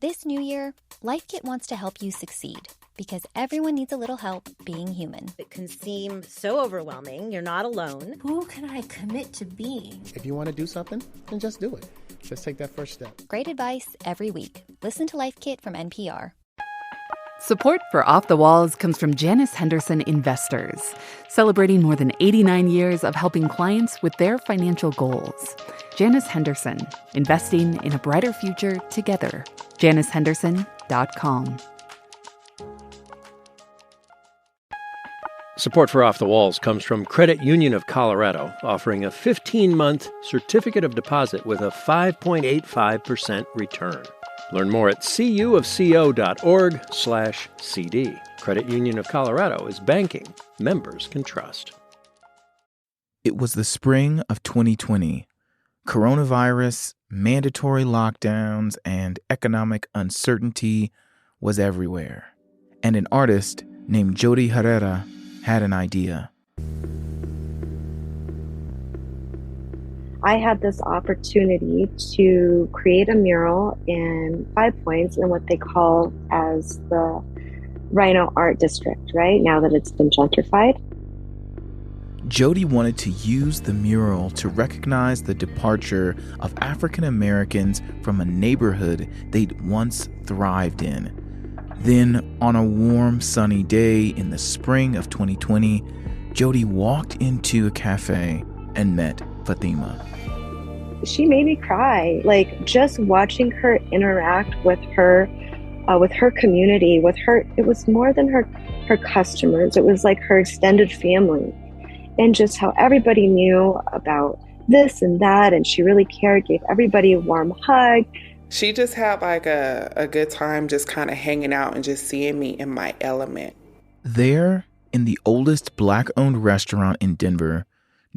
This new year, Life Kit wants to help you succeed because everyone needs a little help being human. It can seem so overwhelming. You're not alone. Who can I commit to being? If you want to do something, then just do it. Just take that first step. Great advice every week. Listen to Life Kit from NPR. Support for Off the Walls comes from Janus Henderson Investors, celebrating more than 89 years of helping clients with their financial goals. Janus Henderson, investing in a brighter future together. JanusHenderson.com. Support for Off the Walls comes from Credit Union of Colorado, offering a 15-month certificate of deposit with a 5.85% return. Learn more at cuofco.org/CD. Credit Union of Colorado is banking members can trust. It was the spring of 2020. Coronavirus, mandatory lockdowns, and economic uncertainty was everywhere. And an artist named Jodie Herrera had an idea. I had this opportunity to create a mural in 5 Points in what they call as the Rhino Art District, right? Now that it's been gentrified. Jodie wanted to use the mural to recognize the departure of African Americans from a neighborhood they'd once thrived in. Then, on a warm, sunny day in the spring of 2020, Jodie walked into a cafe and met Fathima. She made me cry, like just watching her interact with her community, it was more than her customers. It was like her extended family, and just how everybody knew about this and that, and she really cared, gave everybody a warm hug. She just had like a good time just kind of hanging out and just seeing me in my element. There, in the oldest Black-owned restaurant in Denver,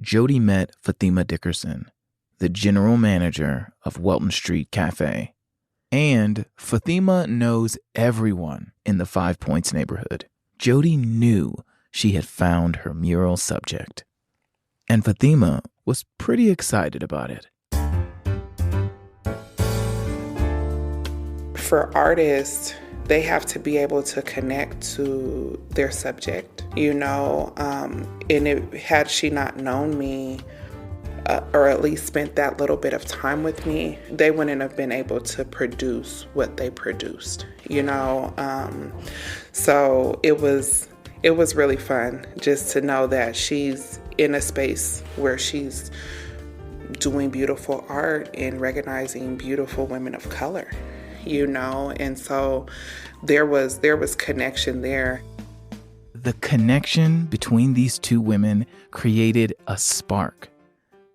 Jodie met Fathima Dickerson, the general manager of Welton Street Café. And Fathima knows everyone in the 5 Points neighborhood. Jodie knew she had found her mural subject. And Fathima was pretty excited about it. For artists, they have to be able to connect to their subject, and had she not known me, or at least spent that little bit of time with me, they wouldn't have been able to produce what they produced, so it was really fun just to know that she's in a space where she's doing beautiful art and recognizing beautiful women of color, and so there was connection there. The connection between these two women created a spark.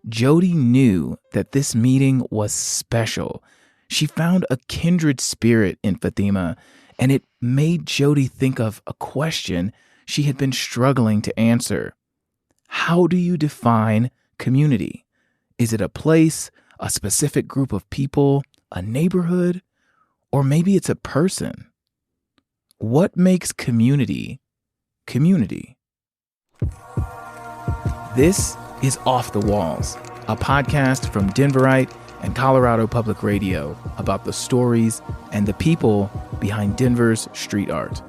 Jodie knew that this meeting was special. She found a kindred spirit in Fathima, and it made Jodie think of a question she had been struggling to answer. How do you define community? Is it a place, a specific group of people, a neighborhood, or maybe it's a person? What makes community community? This is Off the Walls, a podcast from Denverite and Colorado Public Radio about the stories and the people behind Denver's street art.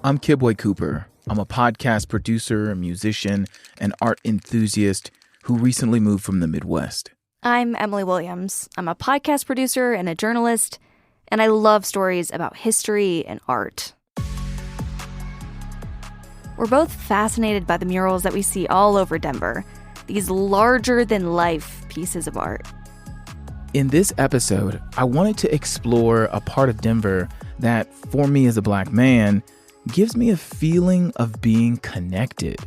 I'm Kibwe Cooper. I'm a podcast producer, musician, and art enthusiast who recently moved from the Midwest. I'm Emily Williams. I'm a podcast producer and a journalist, and I love stories about history and art. We're both fascinated by the murals that we see all over Denver, these larger-than-life pieces of art. In this episode, I wanted to explore a part of Denver that, for me as a Black man, gives me a feeling of being connected.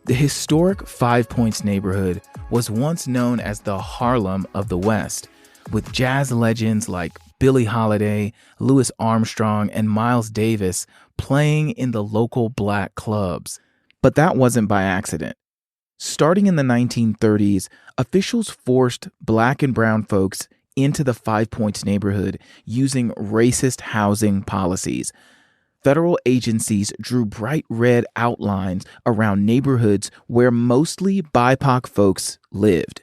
The historic 5 Points neighborhood was once known as the Harlem of the West, with jazz legends like Billie Holiday, Louis Armstrong, and Miles Davis playing in the local Black clubs. But that wasn't by accident. Starting in the 1930s, officials forced Black and brown folks into the 5 Points neighborhood using racist housing policies. Federal agencies drew bright red outlines around neighborhoods where mostly BIPOC folks lived.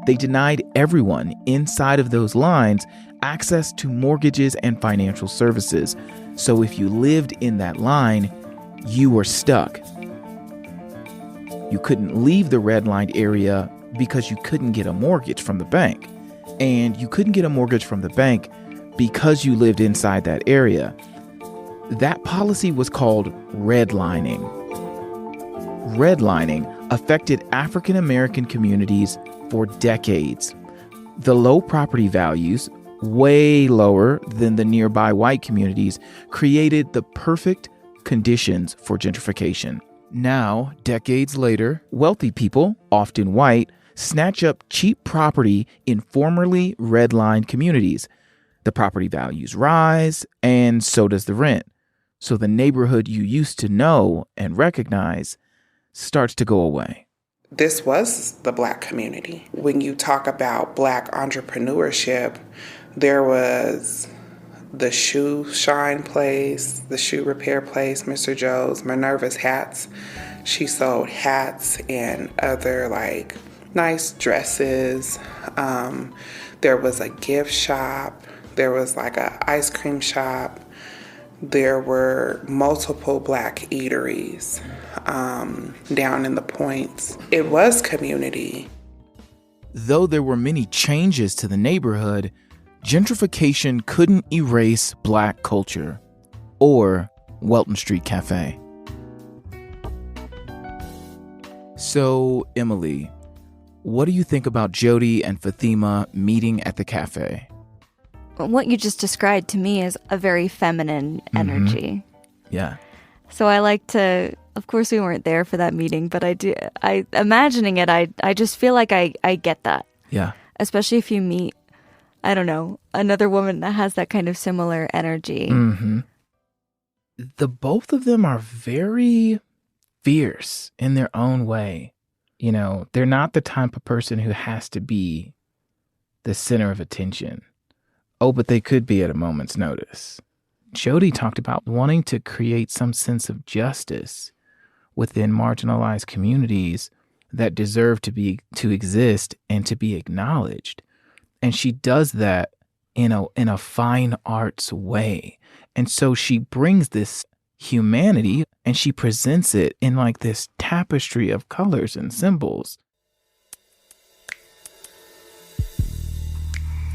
They denied everyone inside of those lines access to mortgages and financial services. So if you lived in that line, you were stuck. You couldn't leave the redlined area because you couldn't get a mortgage from the bank. And you couldn't get a mortgage from the bank because you lived inside that area. That policy was called redlining. Redlining affected African American communities for decades. The low property values, way lower than the nearby white communities, created the perfect conditions for gentrification. Now, decades later, wealthy people, often white, snatch up cheap property in formerly redlined communities. The property values rise, and so does the rent. So the neighborhood you used to know and recognize starts to go away. This was the Black community. When you talk about Black entrepreneurship, there was the shoe shine place, the shoe repair place, Mr. Joe's, Minerva's Hats. She sold hats and other nice dresses. There was a gift shop. There was an ice cream shop. There were multiple Black eateries down in the points. It was community. Though there were many changes to the neighborhood, gentrification couldn't erase Black culture or Welton Street Café. So, Emily, what do you think about Jodie and Fathima meeting at the cafe? What you just described to me is a very feminine energy. Yeah. So I like to, of course we weren't there for that meeting, but imagining it, I just feel like I get that. Yeah. Especially if you meet, I don't know, another woman that has that kind of similar energy. Mm-hmm. The both of them are very fierce in their own way. You know, they're not the type of person who has to be the center of attention. Oh, but they could be at a moment's notice. Jodie talked about wanting to create some sense of justice within marginalized communities that deserve to exist and to be acknowledged. And she does that in a fine arts way. And so she brings this humanity and she presents it in this tapestry of colors and symbols.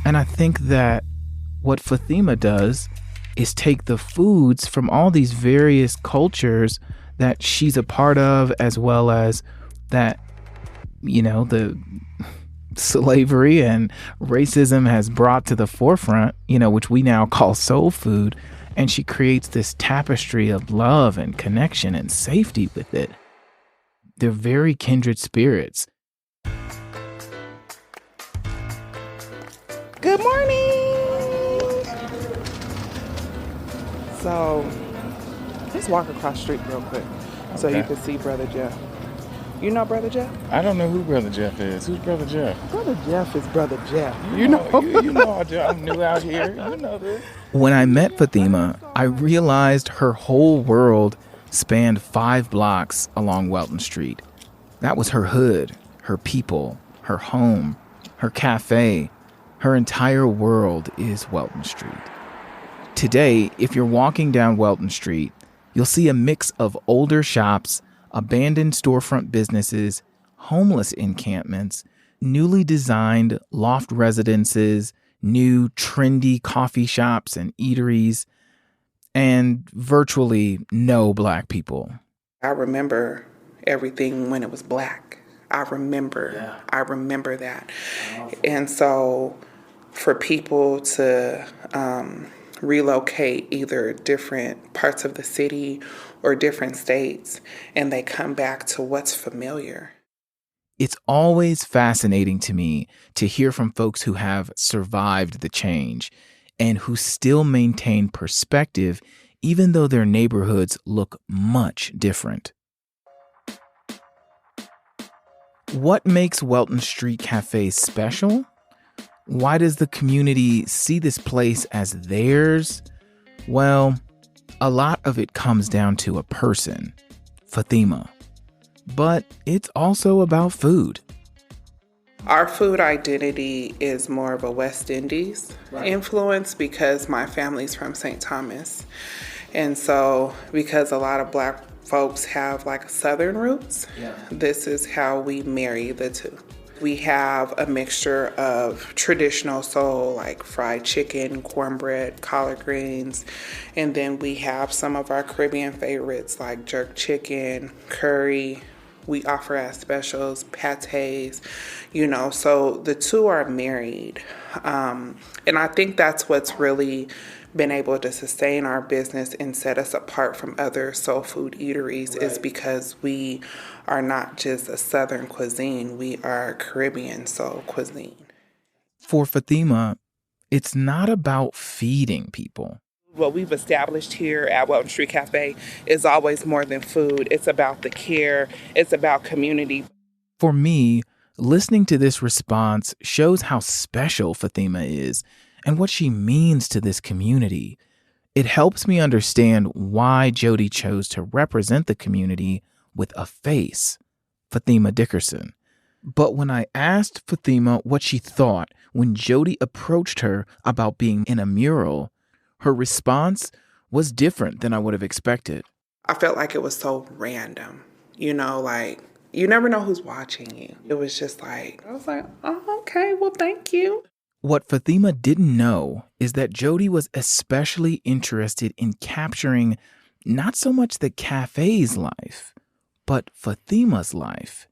And I think that what Fathima does is take the foods from all these various cultures that she's a part of, as well as that, the slavery and racism has brought to the forefront, which we now call soul food. And she creates this tapestry of love and connection and safety with it. They're very kindred spirits. Good morning. So, let's walk across the street real quick so you can see Brother Jeff. You know Brother Jeff? I don't know who Brother Jeff is. Who's Brother Jeff? Brother Jeff is Brother Jeff. You know I'm new out here. You know this. When I met Fathima, I realized her whole world spanned 5 blocks along Welton Street. That was her hood, her people, her home, her cafe. Her entire world is Welton Street. Today, if you're walking down Welton Street, you'll see a mix of older shops, abandoned storefront businesses, homeless encampments, newly designed loft residences, new trendy coffee shops and eateries, and virtually no Black people. I remember everything when it was Black. I remember that. And so for people to relocate either different parts of the city or different states, and they come back to what's familiar. It's always fascinating to me to hear from folks who have survived the change and who still maintain perspective even though their neighborhoods look much different. What makes Welton Street Café special? Why does the community see this place as theirs? Well, a lot of it comes down to a person, Fathima. But it's also about food. Our food identity is more of a West Indies influence because my family's from St. Thomas. And so because a lot of Black folks have like Southern roots, this is how we marry the two. We have a mixture of traditional, so like fried chicken, cornbread, collard greens, and then we have some of our Caribbean favorites like jerk chicken, curry. We offer as specials, pâtés, so the two are married. And I think that's what's really been able to sustain our business and set us apart from other soul food eateries is because we are not just a Southern cuisine, we are Caribbean soul cuisine. For Fathima, it's not about feeding people. What we've established here at Welton Street Café is always more than food. It's about the care. It's about community. For me, listening to this response shows how special Fathima is and what she means to this community. It helps me understand why Jodie chose to represent the community with a face, Fathima Dickerson. But when I asked Fathima what she thought when Jodie approached her about being in a mural, her response was different than I would have expected. I felt like it was so random, like you never know who's watching you. It was just like, I was like, oh, okay, well, thank you. What Fathima didn't know is that Jodie was especially interested in capturing not so much the cafe's life, but Fathima's life.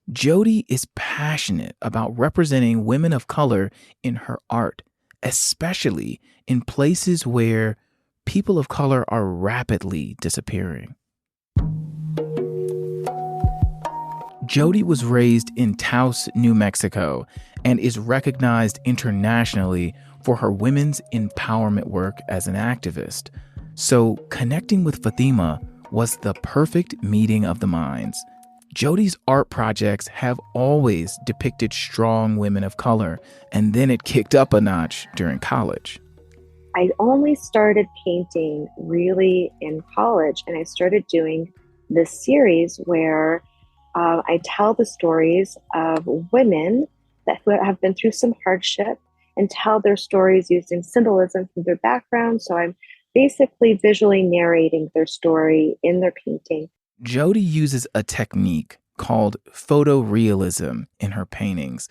Jodie is passionate about representing women of color in her art, especially in places where people of color are rapidly disappearing. Jodie was raised in Taos, New Mexico, and is recognized internationally for her women's empowerment work as an activist. So connecting with Fathima was the perfect meeting of the minds. Jodie's art projects have always depicted strong women of color, and then it kicked up a notch during college. I only started painting really in college, and I started doing this series where I tell the stories of women who have been through some hardship and tell their stories using symbolism from their background. So I'm basically visually narrating their story in their painting. Jodie uses a technique called photorealism in her paintings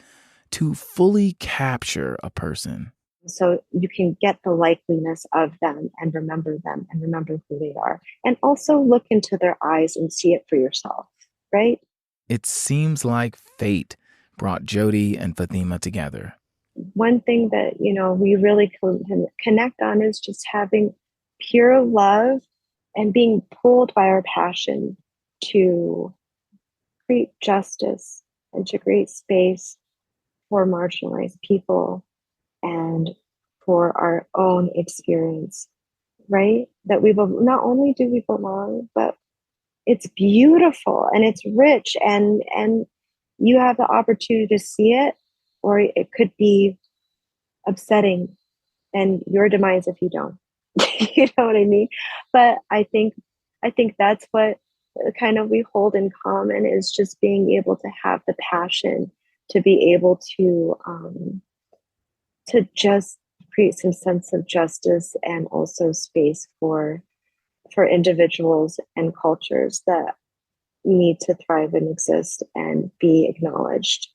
to fully capture a person. So you can get the likeliness of them and remember who they are. And also look into their eyes and see it for yourself, right? It seems like fate brought Jodie and Fathima together. One thing that, we really can connect on is just having pure love and being pulled by our passion to create justice and to create space for marginalized people and for our own experience, right? That not only do we belong, but it's beautiful and it's rich and you have the opportunity to see it, or it could be upsetting and your demise if you don't. You know what I mean? But I think that's what kind of we hold in common, is just being able to have the passion to be able to just create some sense of justice and also space for individuals and cultures that need to thrive and exist and be acknowledged,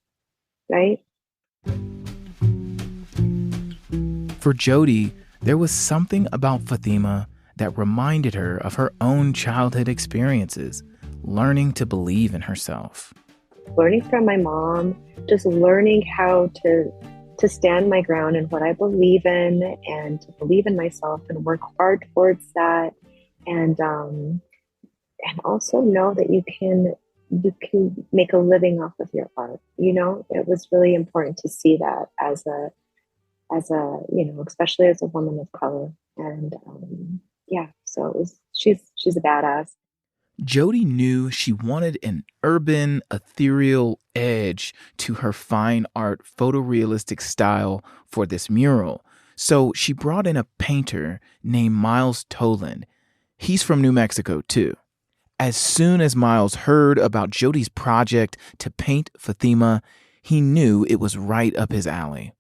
right? For Jodie, there was something about Fathima that reminded her of her own childhood experiences, learning to believe in herself. Learning from my mom, just learning how to stand my ground in what I believe in and to believe in myself and work hard towards that. And also know that you can make a living off of your art. It was really important to see that as a especially as a woman of color. And so she's a badass. Jodie knew she wanted an urban, ethereal edge to her fine art photorealistic style for this mural. So she brought in a painter named Miles Toland. He's from New Mexico, too. As soon as Miles heard about Jodie's project to paint Fathima, he knew it was right up his alley.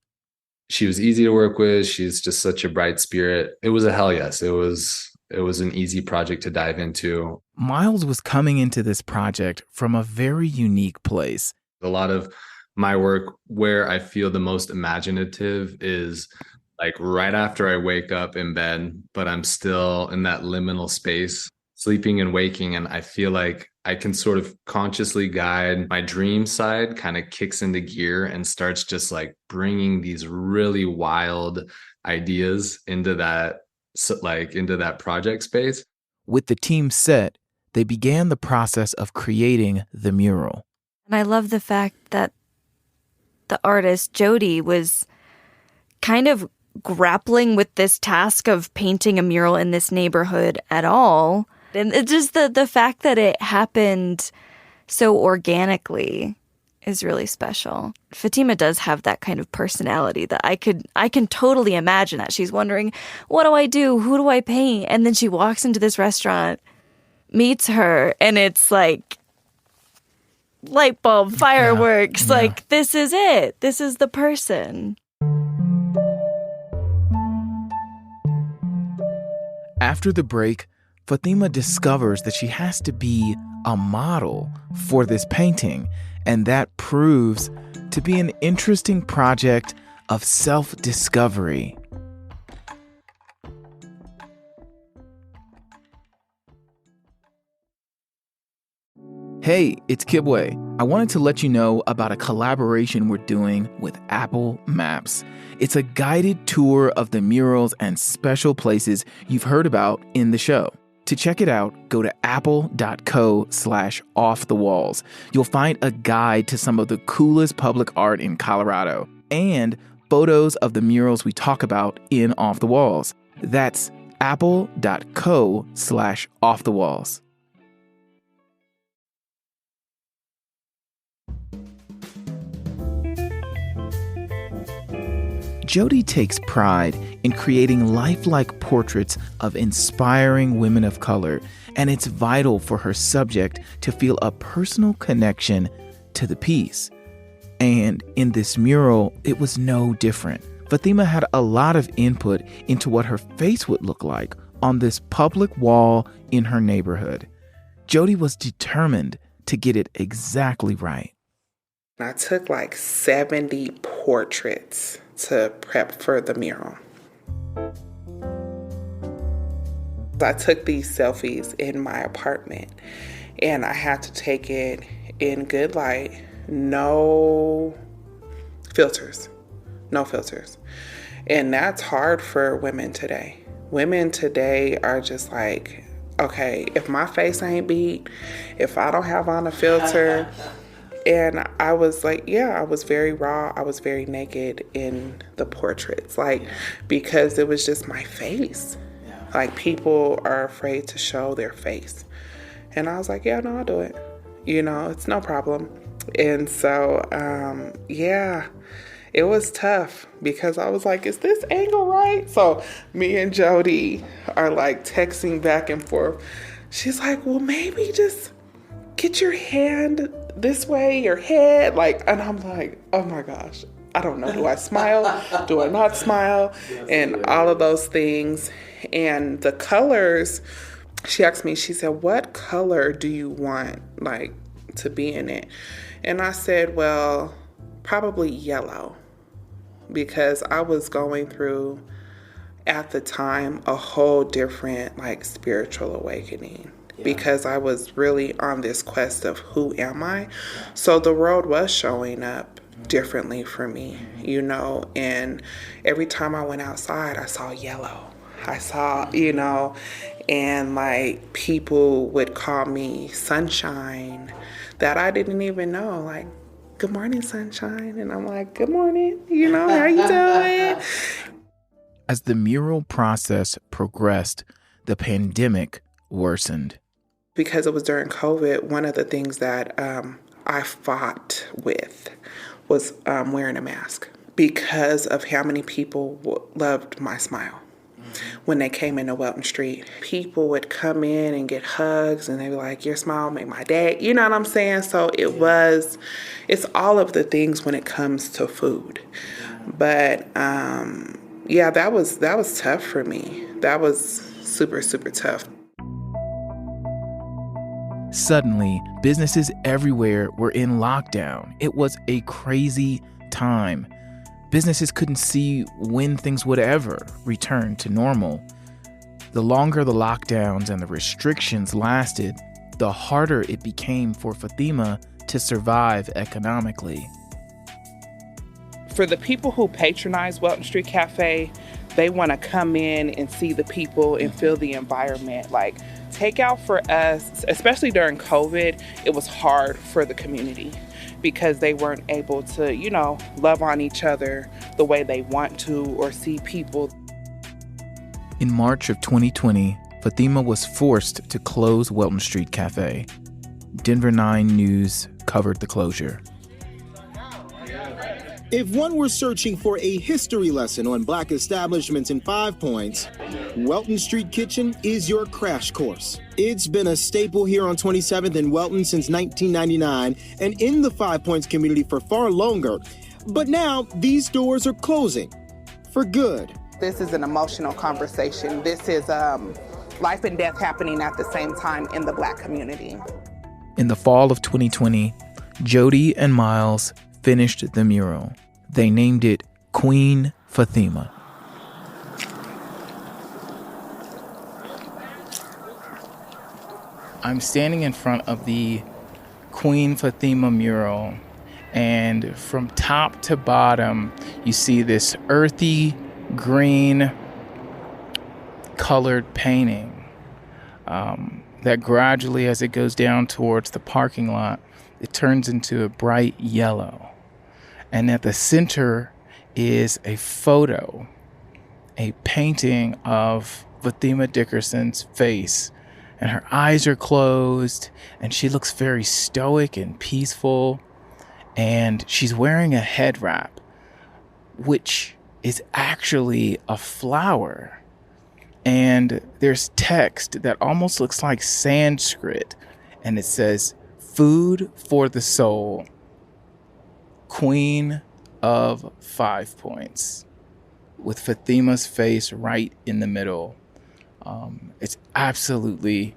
She was easy to work with. She's just such a bright spirit. It was a hell yes. It was an easy project to dive into. Miles was coming into this project from a very unique place. A lot of my work where I feel the most imaginative is like right after I wake up in bed, but I'm still in that liminal space, sleeping and waking. And I feel like I can sort of consciously guide my dream side, kind of kicks into gear and starts just like bringing these really wild ideas into that project space. With the team set, they began the process of creating the mural. And I love the fact that the artist, Jodie, was kind of grappling with this task of painting a mural in this neighborhood at all. And it's just the fact that it happened so organically is really special. Fathima does have that kind of personality that I can totally imagine that. She's wondering, what do I do? Who do I paint? And then she walks into this restaurant, meets her, and it's like light bulb, fireworks. Yeah. Like, this is it. This is the person. After the break, Fathima discovers that she has to be a model for this painting, and that proves to be an interesting project of self-discovery. Hey, it's Kibwe. I wanted to let you know about a collaboration we're doing with Apple Maps. It's a guided tour of the murals and special places you've heard about in the show. To check it out, go to apple.co/offthewalls. You'll find a guide to some of the coolest public art in Colorado and photos of the murals we talk about in Off the Walls. That's apple.co/offthewalls. Jodie takes pride in creating lifelike portraits of inspiring women of color, and it's vital for her subject to feel a personal connection to the piece. And in this mural, it was no different. Fathima had a lot of input into what her face would look like on this public wall in her neighborhood. Jodie was determined to get it exactly right. I took like 70 portraits to prep for the mural. I took these selfies in my apartment, and I had to take it in good light, no filters. And that's hard for women today. Women today are just like, okay, if my face ain't beat, if I don't have on a filter. And I was like, I was very raw. I was very naked in the portraits, because it was just my face. Like, people are afraid to show their face. And I was like, no, I'll do it. It's no problem. And so, it was tough because I was like, is this angle right? So me and Jodie are like texting back and forth. She's like, well, maybe just get your hand this way, your head, and I'm like, oh my gosh, I don't know. Do I smile? Do I not smile? And all of those things. And the colors, she asked me, she said, what color do you want, to be in it? And I said, well, probably yellow, because I was going through, at the time, a whole different, spiritual awakening. Because I was really on this quest of who am I? So the world was showing up differently for me, and every time I went outside, I saw yellow. I saw, and people would call me sunshine that I didn't even know, good morning, sunshine. And I'm like, good morning, how you doing? As the mural process progressed, the pandemic worsened. Because it was during COVID, one of the things that I fought with was wearing a mask, because of how many people loved my smile. when they came into Welton Street. People would come in and get hugs, and they were like, your smile made my day. You know what I'm saying? So it's all of the things when it comes to food. But yeah, that was tough for me. That was super, super tough. Suddenly, businesses everywhere were in lockdown. It was a crazy time. Businesses couldn't see when things would ever return to normal. The longer the lockdowns and the restrictions lasted, the harder it became for Fathima to survive economically. For the people who patronize Welton Street Café, they want to come in and see the people and feel the environment. Like, takeout for us, especially during COVID, it was hard for the community because they weren't able to, love on each other the way they want to or see people. In March of 2020, Fathima was forced to close Welton Street Café. Denver 9 News covered the closure. If one were searching for a history lesson on Black establishments in 5 points, Welton Street Kitchen is your crash course. It's been a staple here on 27th and Welton since 1999 and in the 5 Points community for far longer. But now these doors are closing for good. This is an emotional conversation. This is life and death happening at the same time in the Black community. In the fall of 2020, Jodie and Miles finished the mural. They named it Queen Fathima. I'm standing in front of the Queen Fathima mural, and from top to bottom, you see this earthy green colored painting that gradually, as it goes down towards the parking lot, it turns into a bright yellow. And at the center is a photo, a painting of Fathima Dickerson's face. And her eyes are closed, and she looks very stoic and peaceful. And she's wearing a head wrap, which is actually a flower. And there's text that almost looks like Sanskrit. And it says, "Food for the soul, Queen of 5 Points," with Fathima's face right in the middle. It's absolutely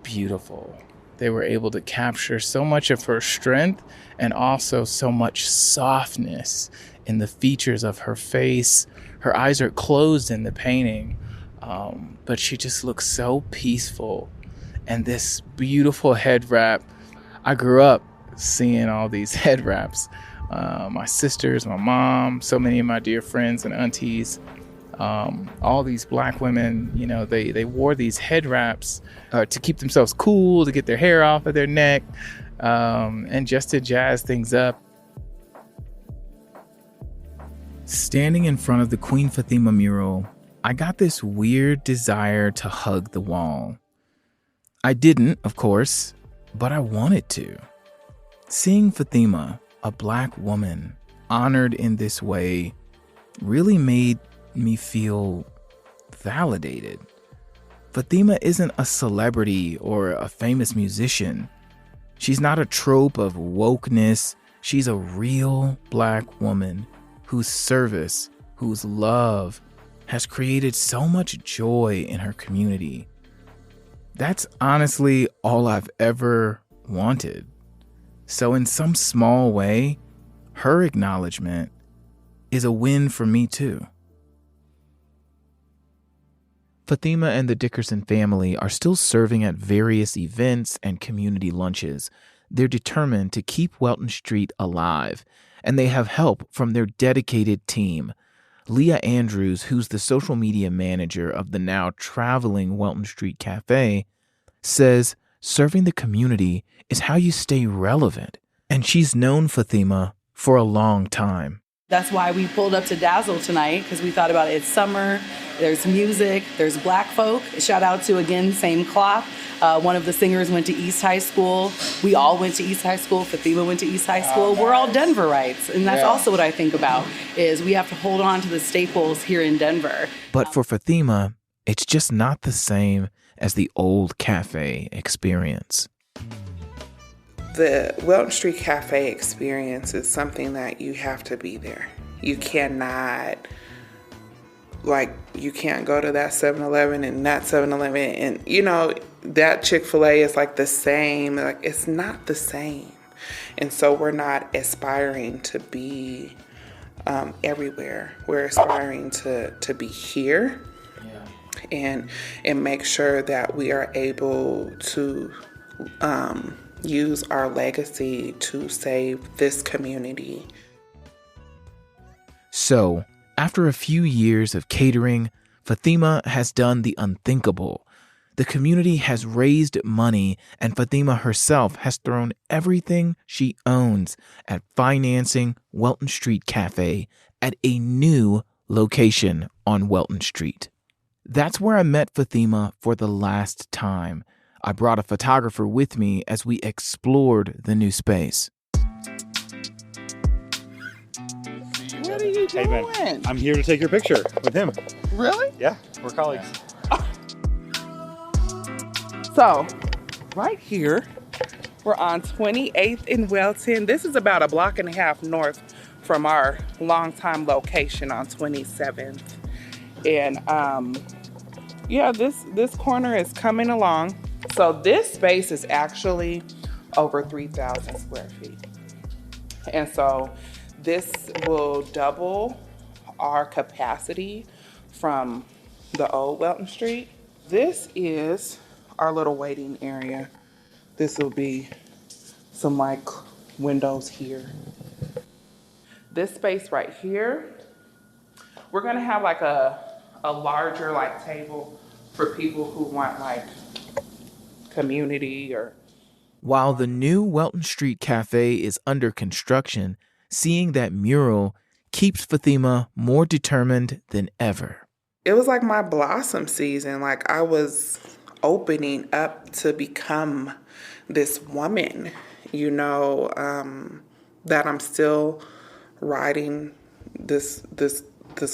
beautiful. They were able to capture so much of her strength and also so much softness in the features of her face. Her eyes are closed in the painting, but she just looks so peaceful. And this beautiful head wrap, I grew up seeing all these head wraps. My sisters, my mom, so many of my dear friends and aunties, all these Black women, they wore these head wraps to keep themselves cool, to get their hair off of their neck, and just to jazz things up. Standing in front of the Queen Fathima mural, I got this weird desire to hug the wall. I didn't, of course, but I wanted to. Seeing Fathima, a Black woman, honored in this way really made me feel validated. Fathima isn't a celebrity or a famous musician. She's not a trope of wokeness. She's a real Black woman whose service, whose love has created so much joy in her community. That's honestly all I've ever wanted. So in some small way, her acknowledgement is a win for me too. Fathima and the Dickerson family are still serving at various events and community lunches. They're determined to keep Welton Street alive, and they have help from their dedicated team. Leah Andrews, who's the social media manager of the now traveling Welton Street Café, says serving the community is how you stay relevant. And she's known Fathima for a long time. That's why we pulled up to Dazzle tonight, because we thought about it. It's summer, there's music, there's Black folk. Shout out to, again, same cloth. One of the singers went to East High School. We all went to East High School. Fathima went to East High School. We're all Denverites. And that's also what I think about, is we have to hold on to the staples here in Denver. But for Fathima, it's just not the same as the old cafe experience. The Welton Street Café experience is something that you have to be there. You cannot, you can't go to that 7-Eleven and that 7-Eleven and, that Chick-fil-A is the same. It's not the same. And so we're not aspiring to be everywhere. We're aspiring to be here and make sure that we are able to use our legacy to save this community. So, after a few years of catering, Fathima has done the unthinkable. The community has raised money, and Fathima herself has thrown everything she owns at financing Welton Street Café at a new location on Welton Street. That's where I met Fathima for the last time. I brought a photographer with me as we explored the new space. What are you doing? Hey man, I'm here to take your picture with him. Really? Yeah, we're colleagues. So, right here, we're on 28th in Welton. This is about a block and a half north from our longtime location on 27th. And this corner is coming along. So this space is actually over 3,000 square feet. And so this will double our capacity from the old Welton Street. This is our little waiting area. This will be some windows here. This space right here, we're gonna have a larger table for people who want community or. While the new Welton Street Café is under construction, seeing that mural keeps Fathima more determined than ever. It was my blossom season. I was opening up to become this woman, that I'm still riding this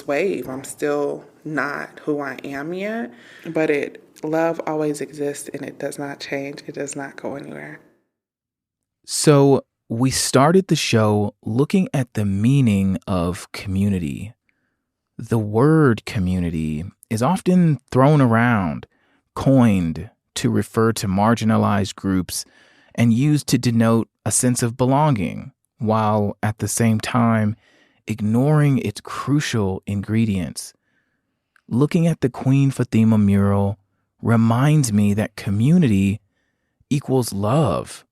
wave. I'm still not who I am yet, but love always exists and it does not change. It does not go anywhere. So we started the show looking at the meaning of community. The word community is often thrown around, coined to refer to marginalized groups and used to denote a sense of belonging, while at the same time ignoring its crucial ingredients. Looking at the Queen Fathima mural reminds me that community equals love,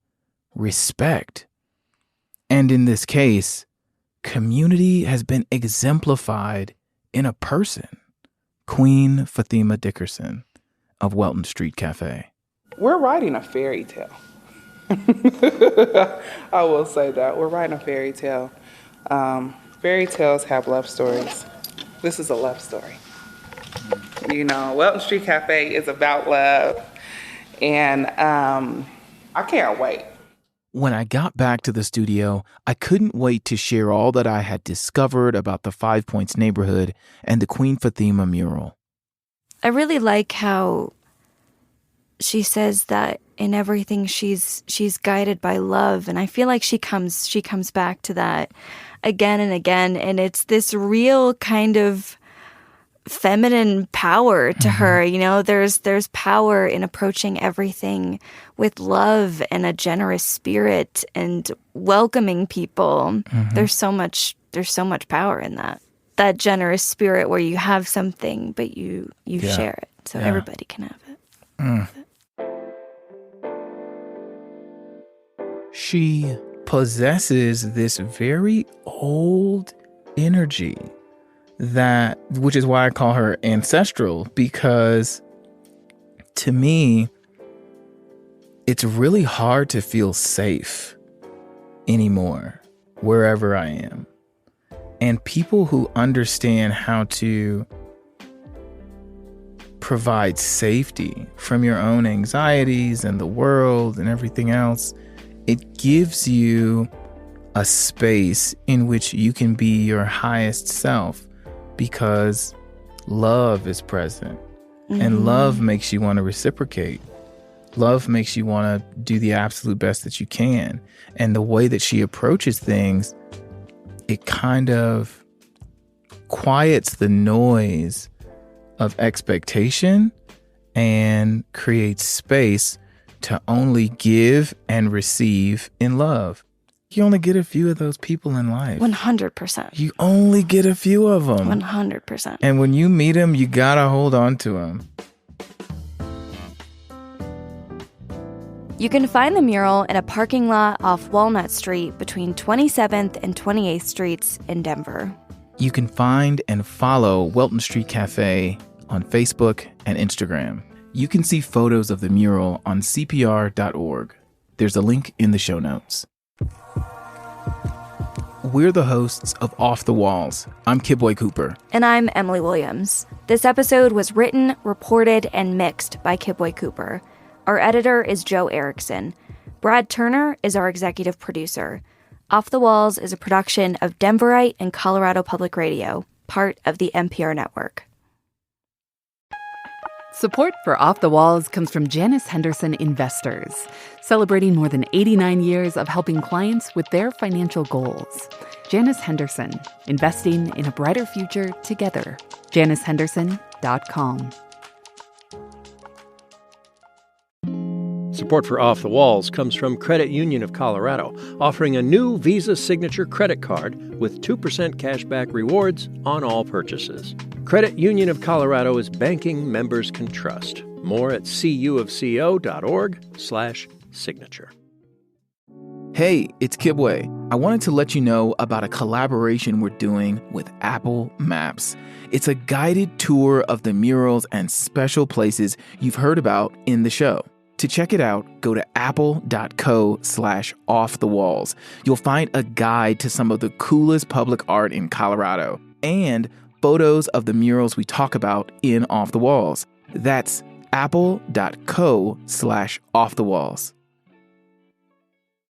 respect. And in this case, community has been exemplified in a person, Queen Fathima Dickerson of Welton Street Café. We're writing a fairy tale. I will say that. We're writing a fairy tale. Fairy tales have love stories. This is a love story. Welton Street Café is about love. And I can't wait. When I got back to the studio, I couldn't wait to share all that I had discovered about the 5 Points neighborhood and the Queen Fathima mural. I really like how she says that in everything she's guided by love, and I feel like she comes back to that again and again, and it's this real kind of feminine power to her. There's power in approaching everything with love and a generous spirit and welcoming people. There's so much power in that generous spirit where you have something but you share it so everybody can have it. She possesses this very old energy which is why I call her ancestral, because to me, it's really hard to feel safe anymore wherever I am. And people who understand how to provide safety from your own anxieties and the world and everything else, it gives you a space in which you can be your highest self because love is present And love makes you want to reciprocate. Love makes you want to do the absolute best that you can. And the way that she approaches things, it kind of quiets the noise of expectation and creates space to only give and receive in love. You only get a few of those people in life. 100%. You only get a few of them. 100%. And when you meet them, you gotta hold on to them. You can find the mural in a parking lot off Walnut Street between 27th and 28th Streets in Denver. You can find and follow Welton Street Café on Facebook and Instagram. You can see photos of the mural on cpr.org. There's a link in the show notes. We're the hosts of Off the Walls. I'm Kibwe Cooper. And I'm Emily Williams. This episode was written, reported, and mixed by Kibwe Cooper. Our editor is Joe Erickson. Brad Turner is our executive producer. Off the Walls is a production of Denverite and Colorado Public Radio, part of the NPR network. Support for Off the Walls comes from Janus Henderson Investors, celebrating more than 89 years of helping clients with their financial goals. Janus Henderson, investing in a brighter future together. JanusHenderson.com. Support for Off the Walls comes from Credit Union of Colorado, offering a new Visa Signature credit card with 2% cashback rewards on all purchases. Credit Union of Colorado is banking members can trust. More at cuofco.org/signature. Hey, it's Kibwe. I wanted to let you know about a collaboration we're doing with Apple Maps. It's a guided tour of the murals and special places you've heard about in the show. To check it out, go to apple.co/offthewalls. You'll find a guide to some of the coolest public art in Colorado and photos of the murals we talk about in Off the Walls. That's apple.co/offthewalls.